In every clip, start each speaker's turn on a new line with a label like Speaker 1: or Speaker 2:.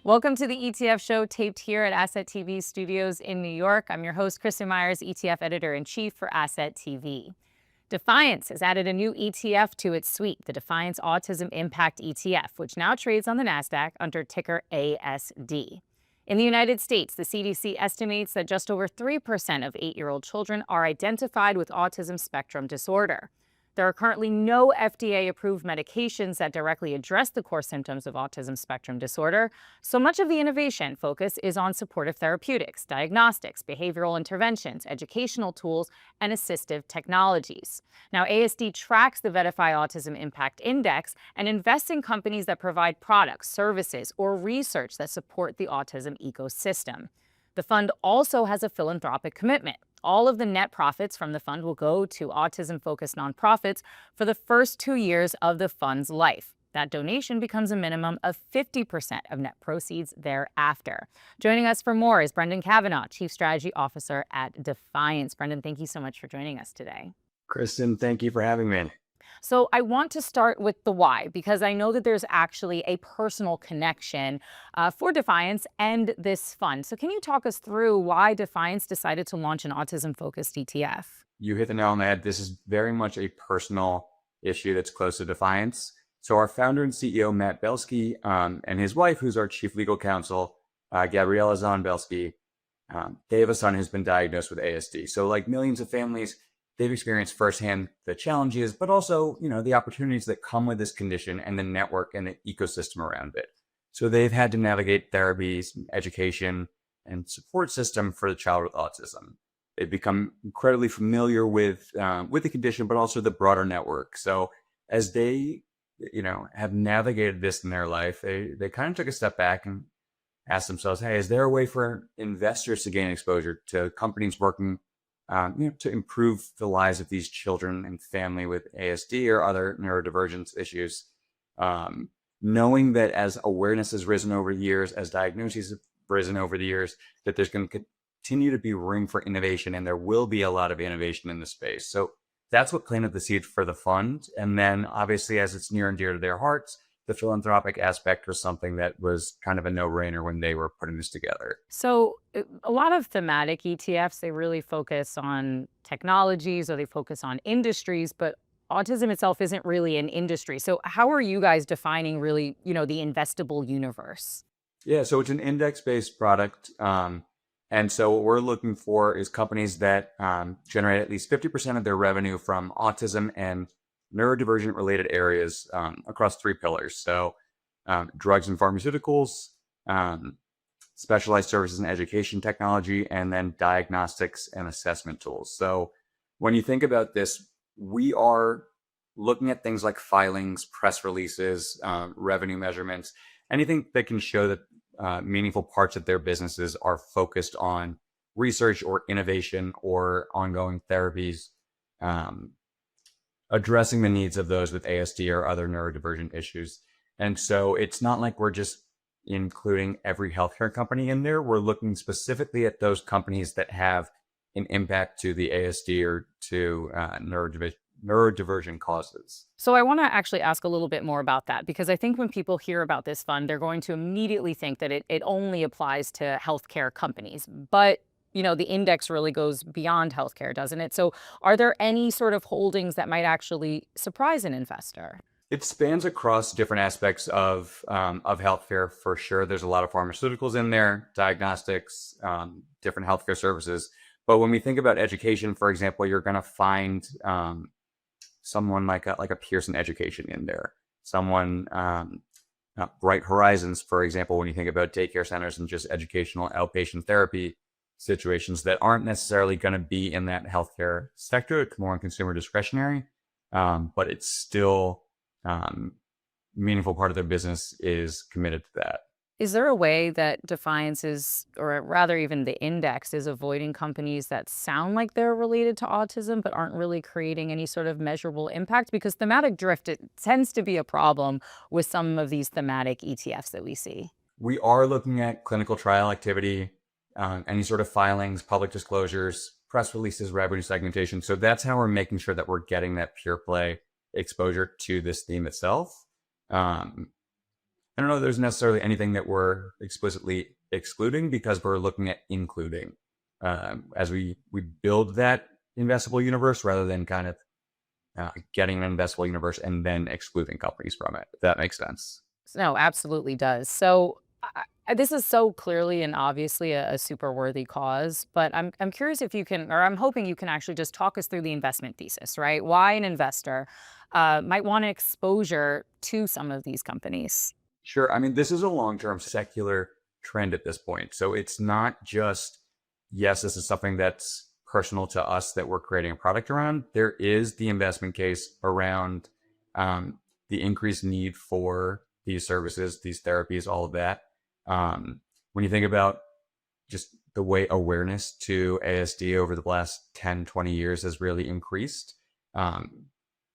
Speaker 1: Welcome to the ETF show, taped here at Asset TV studios in New York. I'm your host, Kristen Myers, ETF editor-in-chief for Asset TV. Defiance has added a new ETF to its suite, the Defiance Autism-Impact ETF, which now trades on the NASDAQ under ticker ASD. In the United States, the CDC estimates that just over 3% of 8-year-old children are identified with autism spectrum disorder. There are currently no FDA-approved medications that directly address the core symptoms of autism spectrum disorder, so much of the innovation focus is on supportive therapeutics, diagnostics, behavioral interventions, educational tools, and assistive technologies. Now, ASD tracks the Verify Autism Impact Index and invests in companies that provide products, services, or research that support the autism ecosystem. The fund also has a philanthropic commitment. All of the net profits from the fund will go to autism-focused nonprofits for the first 2 years of the fund's life. That donation becomes a minimum of 50% of net proceeds thereafter. Joining us for more is Brendan Kavanaugh, Chief Strategy Officer at Defiance. Brendan, thank you so much for joining us today.
Speaker 2: Kristen, thank you for having me.
Speaker 1: So I want to start with the why, because I know that there's actually a personal connection for Defiance and this fund. So can you talk us through why Defiance decided to launch an autism-focused ETF?
Speaker 2: You hit the nail on the head. This is very much a personal issue that's close to Defiance. So our founder and CEO, Matt Belsky, and his wife, who's our chief legal counsel, Gabriella Zahn-Belsky, they have a son who's been diagnosed with ASD. So like millions of families, they've experienced firsthand the challenges, but also, the opportunities that come with this condition and the network and the ecosystem around it. So they've had to navigate therapies, education, and support system for the child with autism. They've become incredibly familiar with the condition, but also the broader network. So as they, have navigated this in their life, they kind of took a step back and asked themselves, hey, is there a way for investors to gain exposure to companies working to improve the lives of these children and family with ASD or other neurodivergence issues? Knowing that as awareness has risen over the years, as diagnoses have risen over the years, that there's going to continue to be room for innovation, and there will be a lot of innovation in the space. So that's what planted the seed for the fund. And then obviously, as it's near and dear to their hearts, the philanthropic aspect was something that was kind of a no-brainer when they were putting this together.
Speaker 1: So a lot of thematic ETFs, they really focus on technologies or they focus on industries, but autism itself isn't really an industry. So how are you guys defining really, the investable universe?
Speaker 2: Yeah, so it's an index-based product. And so what we're looking for is companies that generate at least 50% of their revenue from autism and neurodivergent related areas across 3 pillars. So drugs and pharmaceuticals, specialized services and education technology, and then diagnostics and assessment tools. So when you think about this, we are looking at things like filings, press releases, revenue measurements, anything that can show that meaningful parts of their businesses are focused on research or innovation or ongoing therapies, addressing the needs of those with ASD or other neurodivergent issues. And so it's not like we're just including every healthcare company in there. We're looking specifically at those companies that have an impact to the ASD or to neurodivergent causes.
Speaker 1: So I want to actually ask a little bit more about that, because I think when people hear about this fund, they're going to immediately think that it only applies to healthcare companies. But the index really goes beyond healthcare, doesn't it? So are there any sort of holdings that might actually surprise an investor?
Speaker 2: It spans across different aspects of healthcare for sure. There's a lot of pharmaceuticals in there, diagnostics, different healthcare services. But when we think about education, for example, you're going to find someone like a Pearson Education in there. Someone, Bright Horizons, for example, when you think about daycare centers and just educational outpatient therapy situations that aren't necessarily going to be in that healthcare sector. It's more on consumer discretionary, but it's still meaningful part of their business is committed to that.
Speaker 1: Is there a way that Defiance is, or rather even the index, is avoiding companies that sound like they're related to autism but aren't really creating any sort of measurable impact? Because thematic drift, it tends to be a problem with some of these thematic ETFs that we see.
Speaker 2: We are looking at clinical trial activity, any sort of filings, public disclosures, press releases, revenue segmentation. So that's how we're making sure that we're getting that pure play exposure to this theme itself. And I don't know if there's necessarily anything that we're explicitly excluding, because we're looking at including as we build that investable universe, rather than kind of getting an investable universe and then excluding companies from it, if that makes sense.
Speaker 1: No, absolutely does. So this is so clearly and obviously a super worthy cause, but I'm curious if you can, or I'm hoping you can actually just talk us through the investment thesis, right? Why an investor might want exposure to some of these companies.
Speaker 2: Sure. I mean, this is a long-term secular trend at this point. So it's not just, yes, this is something that's personal to us that we're creating a product around. There is the investment case around the increased need for these services, these therapies, all of that. When you think about just the way awareness to ASD over the last 10, 20 years has really increased, um,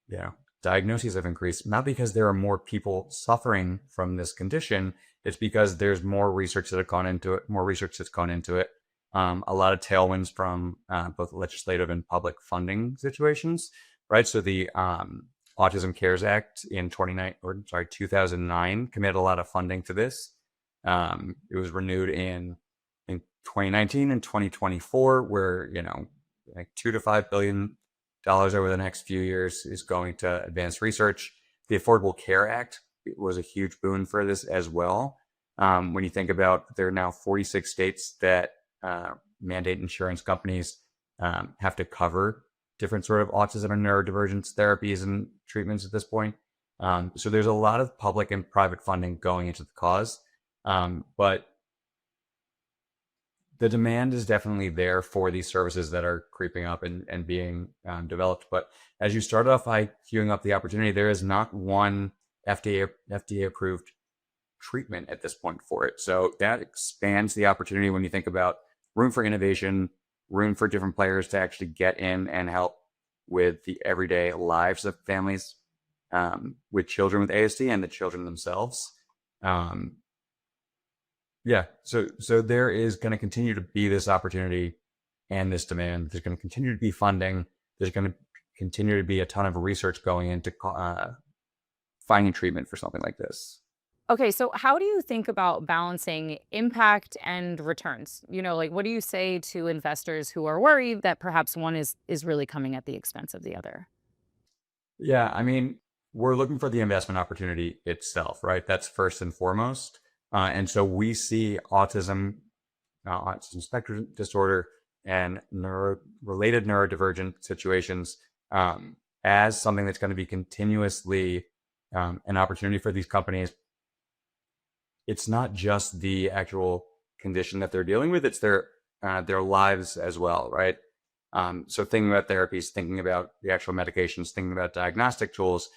Speaker 2: you know, diagnoses have increased, not because there are more people suffering from this condition. It's because there's more research that have gone into it, more research that's gone into it. A lot of tailwinds from both legislative and public funding situations, right? So the Autism Cares Act in 2009 committed a lot of funding to this. It was renewed in 2019 and 2024, where, like $2 to $5 billion over the next few years is going to advanced research. The Affordable Care Act was a huge boon for this as well. When you think about, there are now 46 states that mandate insurance companies have to cover different sort of autism and neurodivergence therapies and treatments at this point. So there's a lot of public and private funding going into the cause. But the demand is definitely there for these services that are creeping up and being developed. But as you start off by queuing up the opportunity, there is not one FDA approved treatment at this point for it. So that expands the opportunity when you think about room for innovation, room for different players to actually get in and help with the everyday lives of families with children with ASD and the children themselves. Yeah, so there is going to continue to be this opportunity and this demand. There's going to continue to be funding. There's going to continue to be a ton of research going into finding treatment for something like this.
Speaker 1: Okay, so how do you think about balancing impact and returns? Like what do you say to investors who are worried that perhaps one is really coming at the expense of the other?
Speaker 2: Yeah, I mean, we're looking for the investment opportunity itself, right? That's first and foremost. And so we see autism spectrum disorder and related neurodivergent situations as something that's going to be continuously an opportunity for these companies. It's not just the actual condition that they're dealing with; it's their lives as well, right? So thinking about therapies, thinking about the actual medications, thinking about diagnostic tools,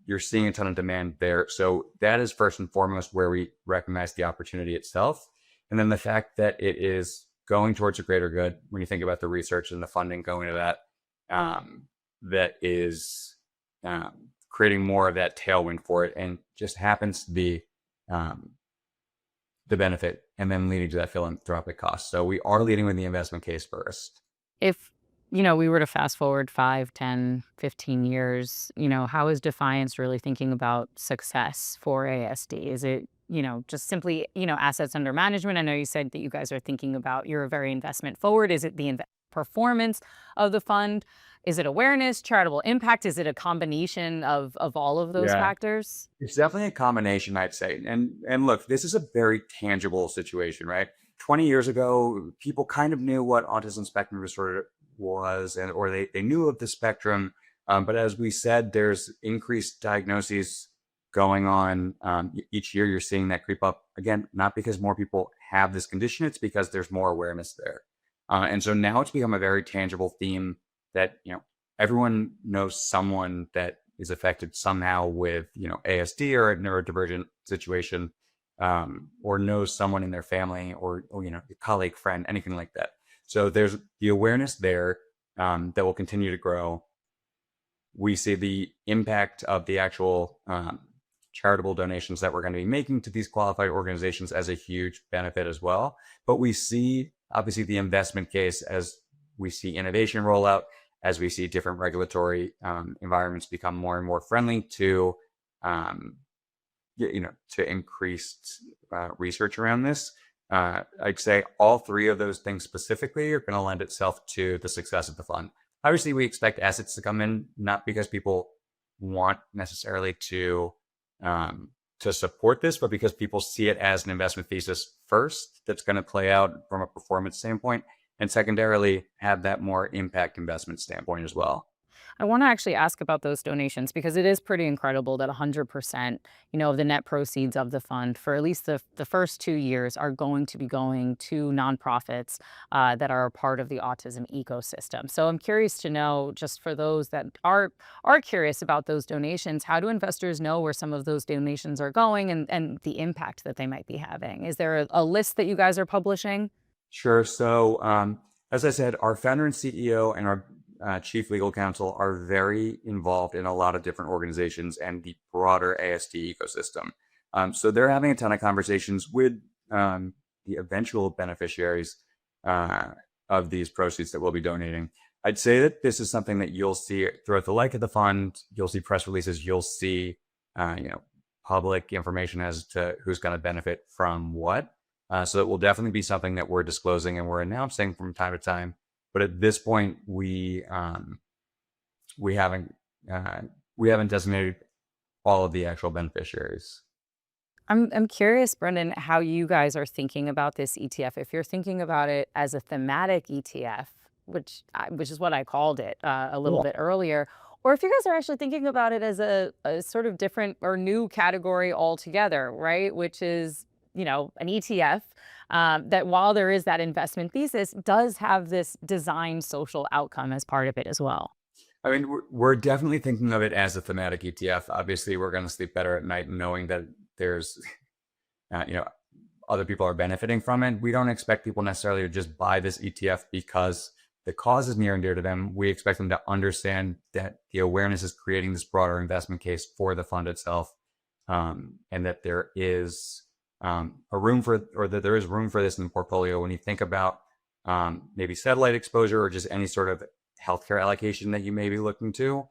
Speaker 2: you're seeing a ton of demand there. So that is first and foremost where we recognize the opportunity itself. And then the fact that it is going towards a greater good, when you think about the research and the funding going to that, that is creating more of that tailwind for it, and just happens to be the benefit and then leading to that philanthropic cost. So we are leading with the investment case first.
Speaker 1: If, we were to fast forward 5, 10, 15 years, how is Defiance really thinking about success for ASD? Is it, just simply, assets under management? I know you said that you guys are thinking about, you're very investment forward. Is it the performance of the fund? Is it awareness, charitable impact? Is it a combination of all of those
Speaker 2: Yeah,
Speaker 1: factors?
Speaker 2: it's definitely a combination, I'd say. And look, this is a very tangible situation, right? 20 years ago, people kind of knew what autism spectrum disorder was, or they knew of the spectrum. But as we said, there's increased diagnoses going on each year. You're seeing that creep up again, not because more people have this condition, it's because there's more awareness there. And so now it's become a very tangible theme that, everyone knows someone that is affected somehow with, ASD or a neurodivergent situation, or knows someone in their family or a colleague, friend, anything like that. So there's the awareness there that will continue to grow. We see the impact of the actual charitable donations that we're going to be making to these qualified organizations as a huge benefit as well. But we see obviously the investment case as we see innovation roll out, as we see different regulatory environments become more and more friendly to to increased research around this. I'd say all three of those things specifically are going to lend itself to the success of the fund. Obviously, we expect assets to come in, not because people want necessarily to support this, but because people see it as an investment thesis first that's going to play out from a performance standpoint, and secondarily have that more impact investment standpoint as well.
Speaker 1: I want to actually ask about those donations because it is pretty incredible that 100%, of the net proceeds of the fund for at least the first 2 years are going to be going to nonprofits that are a part of the autism ecosystem. So I'm curious to know, just for those that are curious about those donations, how do investors know where some of those donations are going and the impact that they might be having? Is there a list that you guys are publishing?
Speaker 2: Sure. So, as I said, our founder and CEO and our chief legal counsel are very involved in a lot of different organizations and the broader ASD ecosystem. So they're having a ton of conversations with the eventual beneficiaries of these proceeds that we'll be donating. I'd say that this is something that you'll see throughout the life of the fund. You'll see press releases. You'll see, public information as to who's going to benefit from what. So it will definitely be something that we're disclosing and we're announcing from time to time. But at this point, we haven't designated all of the actual beneficiaries.
Speaker 1: I'm curious, Brendan, how you guys are thinking about this ETF. If you're thinking about it as a thematic ETF, which is what I called it a little
Speaker 2: Yeah.
Speaker 1: bit earlier, or if you guys are actually thinking about it as a sort of different or new category altogether, right? Which is, an ETF that, while there is that investment thesis, does have this design social outcome as part of it as well.
Speaker 2: I mean, we're definitely thinking of it as a thematic ETF. Obviously, we're going to sleep better at night knowing that there's, uh, you know, other people are benefiting from it. We don't expect people necessarily to just buy this ETF because the cause is near and dear to them. We expect them to understand that the awareness is creating this broader investment case for the fund itself, and that there is that there is room for this in the portfolio. When you think about maybe satellite exposure or just any sort of healthcare allocation that you may be looking to,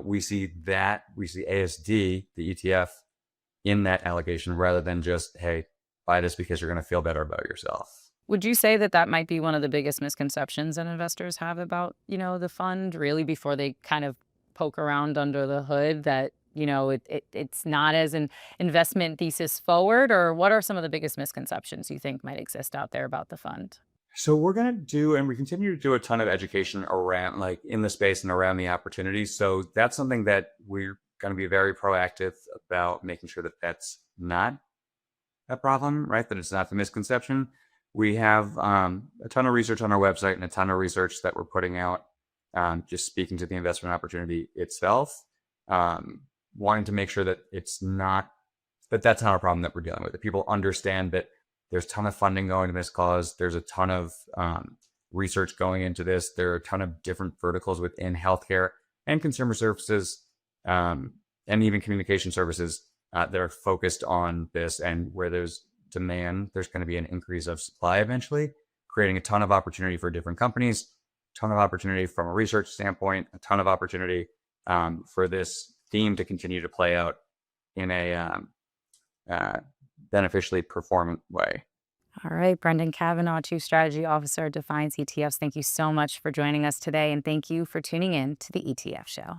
Speaker 2: we see ASD, the ETF, in that allocation rather than just, hey, buy this because you're going to feel better about yourself.
Speaker 1: Would you say that that might be one of the biggest misconceptions that investors have about, the fund, really, before they kind of poke around under the hood, that, it's not as an investment thesis forward? Or what are some of the biggest misconceptions you think might exist out there about the fund?
Speaker 2: So we're going to do, and we continue to do a ton of education around, like, in the space and around the opportunities. So that's something that we're going to be very proactive about, making sure that that's not a problem, right? That it's not the misconception. We have a ton of research on our website and a ton of research that we're putting out, just speaking to the investment opportunity itself, wanting to make sure that that's not a problem that we're dealing with. That people understand that there's a ton of funding going to this cause. There's a ton of research going into this. There are a ton of different verticals within healthcare and consumer services, and even communication services that are focused on this. And where there's demand, there's going to be an increase of supply eventually, creating a ton of opportunity for different companies, a ton of opportunity from a research standpoint, a ton of opportunity for this theme to continue to play out in a beneficially performant way.
Speaker 1: All right, Brendan Kavanaugh, Chief Strategy Officer at Defiance ETFs. Thank you so much for joining us today, and thank you for tuning in to the ETF Show.